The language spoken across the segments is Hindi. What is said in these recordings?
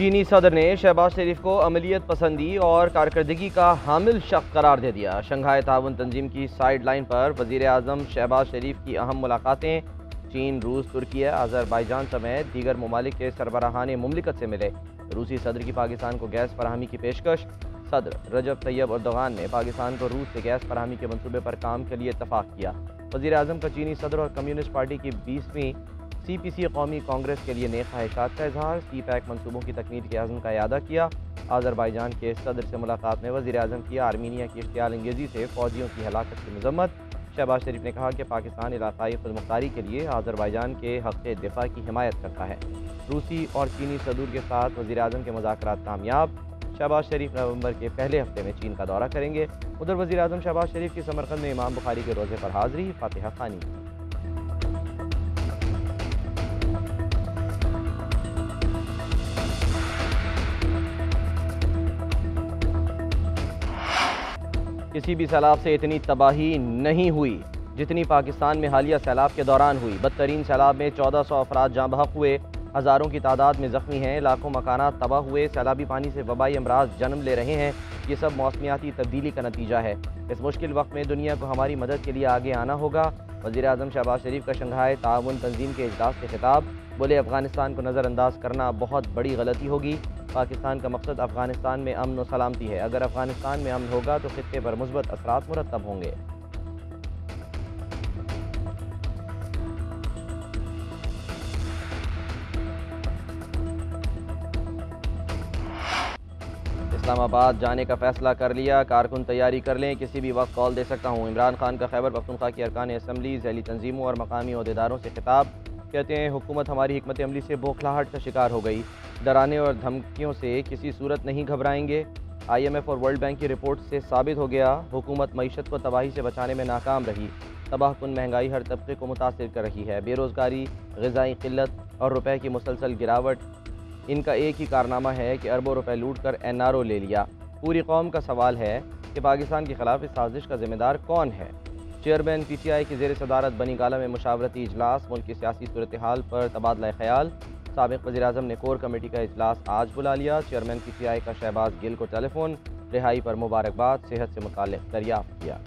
चीनी सदर ने शहबाज शरीफ को अमलियत पसंदी और कारकर्दगी का हामिल शख्स करार दे दिया। शंघाई ताउन तंजीम की साइड लाइन पर वज़ीर आज़म शहबाज शरीफ की अहम मुलाकातें चीन, रूस, तुर्की, आज़रबाईजान समेत दीगर ममालिक के सरबराहान मुमलिकत से मिले। रूसी सदर की पाकिस्तान को गैस फराहमी की पेशकश। सदर रजब तैयब एर्दोगान ने पाकिस्तान को रूस से गैस फराहमी के मनसूबे पर काम के लिए इत्तफाक किया। वज़ीर आज़म का चीनी सदर और कम्युनिस्ट पार्टी की 20वीं CPC कौमी कांग्रेस के लिए नेक ख्वाहिशात का इजहार। CPAC मनसूबों की तकमील के अज़्म का इयादा किया। आज़रबाईजान के सदर से मुलाकात में वज़ीर आज़म की आर्मीनिया की इश्तियाल अंगेज़ी से फ़ौजियों की हलाकत की मज़म्मत। शहबाज शरीफ ने कहा कि पाकिस्तान इलाक़ाई खुदमुख्तारी के लिए आज़रबाईजान के हक़ दिफ़ा की हिमायत करता है। रूसी और चीनी सदूर के साथ वज़ीर आज़म के मुज़ाकरात कामयाब। शहबाज शरीफ नवंबर के पहले हफ्ते में चीन का दौरा करेंगे। उधर वज़ीर आज़म शहबाज शरीफ की समरकंद में इमाम बुखारी के रोज़े पर हाज़री। फातिहा खानी। किसी भी सैलाब से इतनी तबाही नहीं हुई जितनी पाकिस्तान में हालिया सैलाब के दौरान हुई। बदतरीन सैलाब में 1400 अफराद जाँ बहक हुए, हज़ारों की तादाद में ज़ख्मी हैं, लाखों मकानात तबाह हुए। सैलाबी पानी से वबाई अमराज जन्म ले रहे हैं। ये सब मौसमियाती तब्दीली का नतीजा है। इस मुश्किल वक्त में दुनिया को हमारी मदद के लिए आगे आना होगा। वज़ीर आज़म शहबाज शरीफ का शंघाई ताउन तंजीम के इजलास के खिताब। बोले, अफ़गानिस्तान को नज़रअंदाज करना बहुत बड़ी गलती होगी। पाकिस्तान का मकसद अफ़गानिस्तान में अमन व सलामती है। अगर अफ़गानिस्तान में अमन होगा तो खित्ते पर मुस्बत असरात मुरतब होंगे। इस्लामाबाद जाने का फैसला कर लिया, कारकुन तैयारी कर लें, किसी भी वक्त कॉल दे सकता हूँ। इमरान खान का खैबर पख्तूनख्वा की अरकान असम्बली, ज़ैली तंजीमों और मकामी अहदेदारों से खिताब। कहते हैं, हुकूमत हमारी हिकमत अमली से बौखलाहट का शिकार हो गई। डराने और धमकियों से किसी सूरत नहीं घबराएंगे। IMF और वर्ल्ड बैंक की रिपोर्ट से साबित हो गया, हुकूमत मईशत को तबाही से बचाने में नाकाम रही। तबाहकुन महंगाई हर तबके को मुतासिर कर रही है। बेरोज़गारी, ग़िज़ाई क़िल्लत और रुपए की मुसलसल गिरावट, इनका एक ही कारनामा है कि अरबों रुपए लूट कर NRO ले लिया। पूरी कौम का सवाल है कि पाकिस्तान के खिलाफ इस साजिश का जिम्मेदार कौन है। चेयरमैन PTI की ज़ेर सदारत बनीगाला में मुशावरती इजलास, मुल्क की सियासी सूरत हाल पर तबादला ख्याल। साबिक़ वज़ीर आज़म ने कोर कमेटी का इजलास आज बुला लिया। चेयरमैन PTI का शहबाज गिल को टेलीफोन, रिहाई पर मुबारकबाद, सेहत से मुताल्लिक़ दरियाफ़्त किया।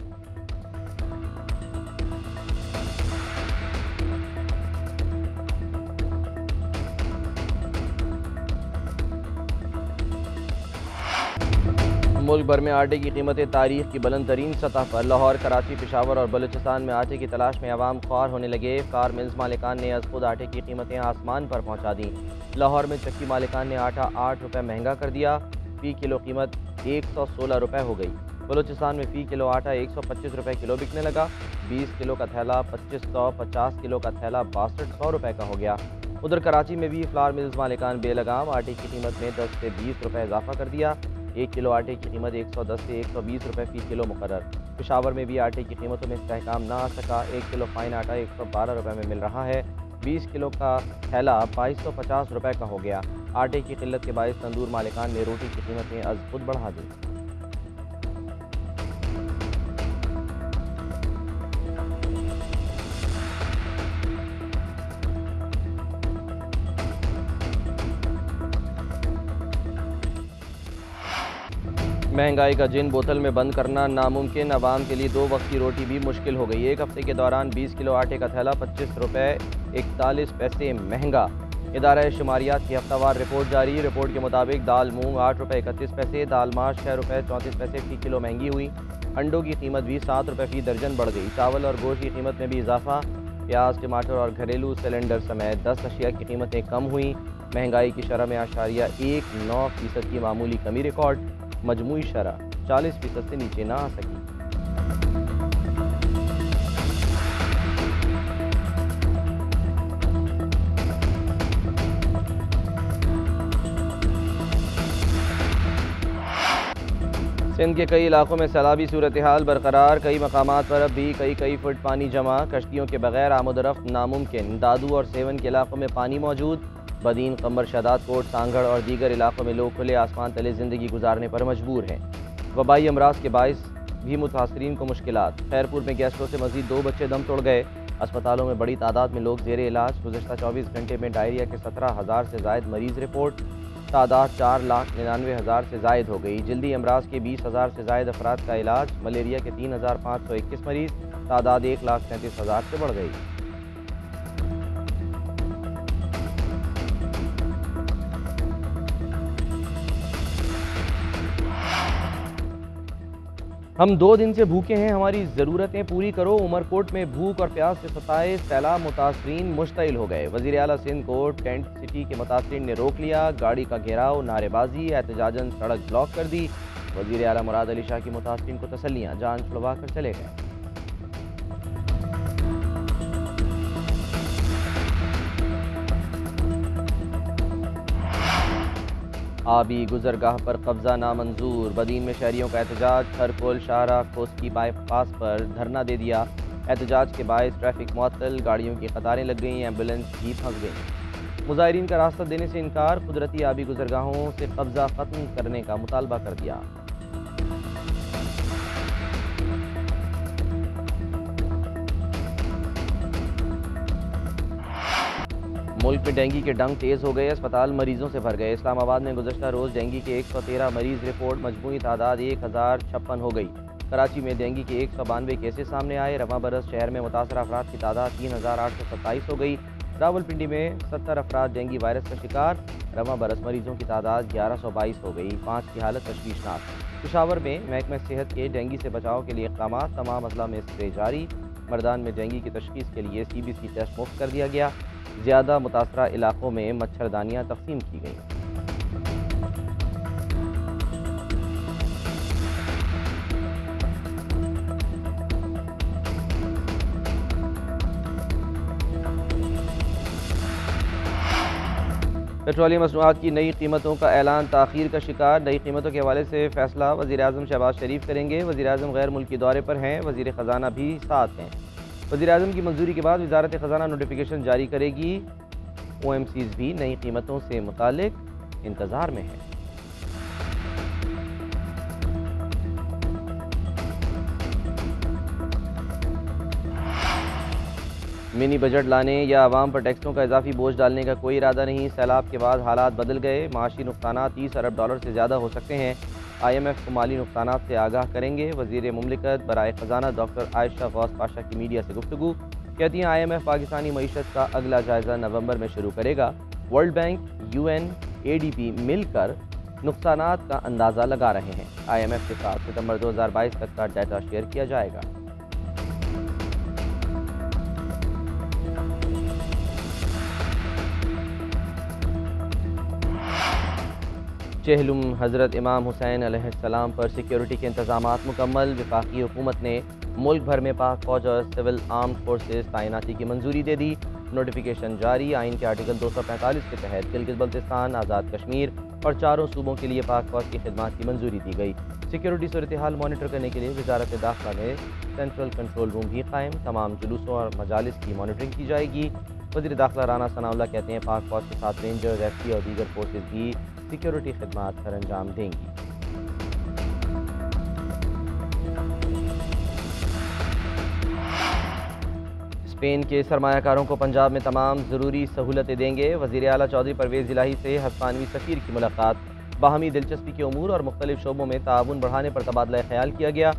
मुल्क भर में आटे की कीमतें तारीख की बुलंद तरीन सतह पर। लाहौर, कराची, पेशावर और बलूचिस्तान में आटे की तलाश में अवाम ख्वार होने लगे। फ्लावर मिल्स मालिकान ने अज़ खुद आटे की कीमतें आसमान पर पहुँचा दी। लाहौर में चक्की मालिकान ने आटा 8 रुपये महंगा कर दिया। फ़ी किलो कीमत 116 रुपये हो गई। बलूचिस्तान में फ़ी किलो आटा 125 रुपये किलो बिकने लगा। 20 किलो का थैला 2500, 50 किलो का थैला 6200 रुपये का हो गया। उधर कराची में भी फ्लावर मिल्स मालिकान बेलगाम आटे की कीमत में 10 से 20 रुपये इजाफा कर दिया। 1 किलो आटे की कीमत 110 से 120 रुपये फ़ी किलो मुकर्रर। पेशावर में भी आटे की कीमतों में इस्तेहकाम ना आ सका। 1 किलो फाइन आटा 112 रुपये में मिल रहा है। 20 किलो का थैला 2250 रुपये का हो गया। आटे की किल्लत के बायस तंदूर मालिकान ने रोटी की कीमतें अज़ खुद बढ़ा दी। महंगाई का जिन बोतल में बंद करना नामुमकिन, अवाम के लिए 2 वक्त की रोटी भी मुश्किल हो गई। एक हफ्ते के दौरान 20 किलो आटे का थैला 25 रुपये 41 पैसे महंगा। इदारा शुमारियात की हफ्तावार रिपोर्ट जारी। रिपोर्ट के मुताबिक दाल मूंग 8 रुपये 31 पैसे, दाल माश 6 रुपये 34 पैसे फ़ी किलो महंगी हुई। अंडों की कीमत भी 7 रुपये फ़ी दर्जन बढ़ गई। चावल और गोश्त की कीमत में भी इजाफा। प्याज, टमाटर और घरेलू सिलेंडर समेत 10 अशिया की कीमतें कम हुई। महंगाई की शरह में 8.19% की मामूली कमी रिकॉर्ड। मजमूई शरह 40% से नीचे ना आ सकी। सिंध के कई इलाकों में सैलाबी सूरत हाल बरकरार। कई मकामात पर अब भी कई फुट पानी जमा। कश्तियों के बगैर आमदरफ्त नामुमकिन। दादू और सेवन के इलाकों में पानी मौजूद। बदीन, कम्बर, शहदाद कोट, सांगड़ और दीगर इलाकों में लोग खुले आसमान तले ज़िंदगी गुजारने पर मजबूर हैं। वबाई अमराज के बायस भी मुतासरीन को मुश्किलात। खैरपुर में गैसों से मजीद 2 बच्चे दम तोड़ गए। अस्पतालों में बड़ी तादाद में लोग ज़ेरे इलाज। गुज़श्ता 24 घंटे में डायरिया के 17,000 से ज़ायद मरीज़ रिपोर्ट। तादाद 4,99,000 से जायद हो गई। जल्दी अमराज के 20,000 से जायद अफराद का इलाज। मलेरिया के 3,521 मरीज, तादाद 1,37,000 से बढ़ गई। हम 2 दिन से भूखे हैं, हमारी ज़रूरतें पूरी करो। उमरकोट में भूख और प्यास से सताए सैलाब मुतासरीन मुश्तइल हो गए। वज़ीर आला सिंध को टेंट सिटी के मुतासरीन ने रोक लिया। गाड़ी का घेराव, नारेबाजी, एहतजाजन सड़क ब्लॉक कर दी। वज़ीर आला मुराद अली शाह की मुतासरीन को तसल्लियाँ, जान छुड़वा कर चले गए। आबी गुजरगाह पर कब्जा नामंजूर। बदीन में शहरियों का एहतजाज। खरकोल शाहराह कोस्की बाईपास पर धरना दे दिया। एहतजाज के बायस ट्रैफिक मुअत्तल, गाड़ियों की कतारें लग गईं, एम्बुलेंस भी फंस गईं। मुजाहिरीन का रास्ता देने से इनकार। कुदरती आबी गुजरगाहों से कब्जा खत्म करने का मुतालबा कर दिया। मुल्क में डेंगू के डंग तेज़ हो गए। अस्पताल मरीजों से भर गए। इस्लामाबाद में गुज़श्ता रोज़ डेंगू के 113 मरीज रिपोर्ट। मजमूई तादाद 1056 हो गई। कराची में डेंगू के 192 केसेस सामने आए। रवां बरस शहर में मुतासर अफराद की तादाद 3,827 हो गई। रावलपिंडी में 70 अफराद डेंगू वायरस का शिकार। रवां बरस मरीजों की तादाद 1122 हो गई। 5 की हालत तशवीशनाक। पेशावर में महकमा सेहत के डेंगू से बचाव के लिए इक़दाम। तमाम अजला में स्प्रे जारी। मर्दान में डेंगू की तशखीस के लिए CBC टेस्ट मुफ्त कर दिया गया। ज़्यादा मुतासरा इलाकों में मच्छरदानियाँ तकसीम की गईं। पेट्रोलियम मसनूआत की नई कीमतों का ऐलान ताख़ीर का शिकार। नई कीमतों के हवाले से फैसला वज़ीर आज़म शहबाज शरीफ करेंगे। वज़ीर आज़म गैर मुल्की दौरे पर हैं। वज़ीर ख़जाना भी साथ हैं। वज़ीर आज़म की मंजूरी के बाद वज़ारत ख़जाना नोटिफिकेशन जारी करेगी। OMCs भी नई कीमतों से मुतालिक इंतज़ार में हैं। मिनी बजट लाने या आवाम पर टैक्सों का इजाफी बोझ डालने का कोई इरादा नहीं। सैलाब के बाद हालात बदल गए। माशी नुकसानात 30 अरब डॉलर से ज़्यादा हो सकते हैं। IMF को माली नुकसानात से आगाह करेंगे। वज़ीर मुमलिकत बराए ख़जाना डॉक्टर आयशा गौस पाशा की मीडिया से गुफ्तगू। कहती हैं IMF पाकिस्तानी मईशत का अगला जायज़ा नवंबर में शुरू करेगा। वर्ल्ड बैंक, UN, ADB मिलकर नुकसानात का अंदाज़ा लगा रहे हैं। IMF के साथ सितंबर 2022 तक का डाटा शेयर किया जाएगा। चेहलुम हज़रत इमाम हुसैन अलैहिस्सलाम पर सिक्योरिटी के इंतजामात मुकम्मल। वफाकी हुकूमत ने मुल्क भर में पाक फौज और सिविल आर्म्ड फोर्सेज तैनाती की मंजूरी दे दी। नोटिफिकेशन जारी। आइन के आर्टिकल 245 के तहत गिलगित बल्तिस्तान, आज़ाद कश्मीर और चारों सूबों के लिए पाक फौज की खिदमत की मंजूरी दी गई। सिक्योरिटी सूरत हाल मॉनिटर करने के लिए वजारत दाखिला में सेंट्रल कंट्रोल रूम भी कायम। तमाम जुलूसों और मजालिस की मॉनिटरिंग की जाएगी। वज़ीर दाखिला राना सनाउल्लाह कहते हैं पाक फौज के साथ रेंजर्स, FT और दीगर फोर्सेज भी सिक्योरिटी खिदमत सर अंजाम देंगी। स्पेन के सरमायाकारों को पंजाब में तमाम ज़रूरी सहूलतें देंगे। वज़ीर आला चौधरी परवेज़ इलाही से हस्पानवी सफ़ीर की मुलाकात। बाहमी दिलचस्पी के उमूर और मुख्तलिफ शोबों में ताउन बढ़ाने पर तबादला ख्याल किया गया।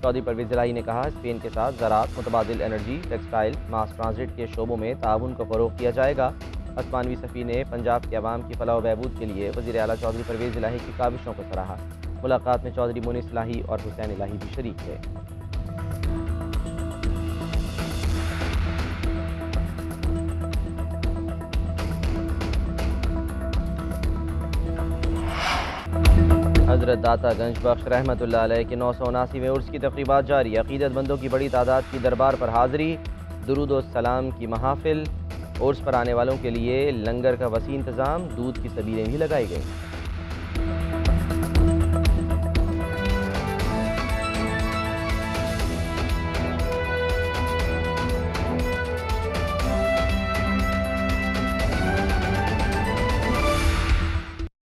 चौधरी परवेज़ इलाही ने कहा स्पेन के साथ ज़राअत, मुतबादिल एनर्जी, टेक्सटाइल, मास ट्रांजिट के शोबों में ताउन को फ़रोग़ दिया जाएगा। हस्पानवी सफ़ी ने पंजाब के अवाम की फलाह व बहबूद के लिए वज़ीर आला चौधरी परवेज़ इलाही की काविशों को सराहा। मुलाकात में चौधरी मुनीस इलाही और हुसैन इलाही भी शरीक थे। हज़रत दाता गंज बख्श रहमतुल्लाह अलैह के 979वें उर्स की तक़रीबात जारी। अक़ीदतमंदों की बड़ी तादाद की दरबार पर हाज़री। दुरूद व सलाम की महाफिल। उर्स पर आने वालों के लिए लंगर का वसी इंतज़ाम। दूध की सबीलें भी लगाई गई।